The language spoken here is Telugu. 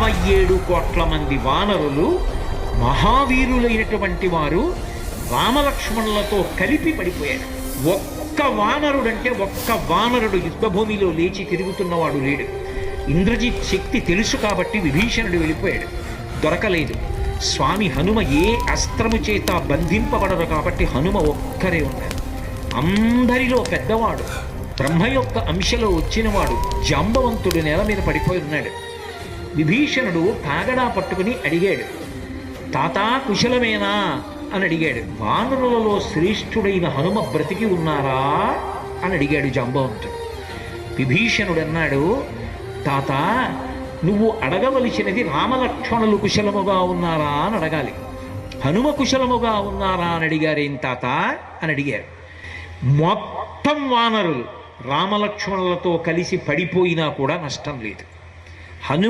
67 కోట్ల మంది వానరులు మహావీరులైనటువంటి వారు రామలక్ష్మణులతో కలిపి పడిపోయాడు. ఒక్క వానరుడు యుద్ధభూమిలో లేచి తిరుగుతున్నవాడు లేడు. ఇంద్రజిత్ శక్తి తెలుసు కాబట్టి విభీషణుడు వెళ్ళిపోయాడు, దొరకలేదు. స్వామి హనుమ ఏ అస్త్రము చేత బంధింపబడరు కాబట్టి హనుమ ఒక్కరే ఉన్నారు. అందరిలో పెద్దవాడు, బ్రహ్మ యొక్క అంశలో వచ్చినవాడు జాంబవంతుడు నేల మీద పడిపోయి ఉన్నాడు. విభీషణుడు కాగడా పట్టుకుని అడిగాడు, తాతా కుశలమేనా అని అడిగాడు. వానరులలో శ్రేష్ఠుడైన హనుమ బ్రతికి ఉన్నారా అని అడిగాడు జాంబవంతుడు. విభీషణుడు అన్నాడు, తాత, నువ్వు అడగవలసినది రామలక్ష్మణులు కుశలముగా ఉన్నారా అని అడగాలి. హనుమ కుశలముగా ఉన్నారా అని అడిగారేం తాత అని అడిగారు. మొత్తం వానరులు రామలక్ష్మణులతో కలిసి పడిపోయినా కూడా నష్టం లేదు. హనుమ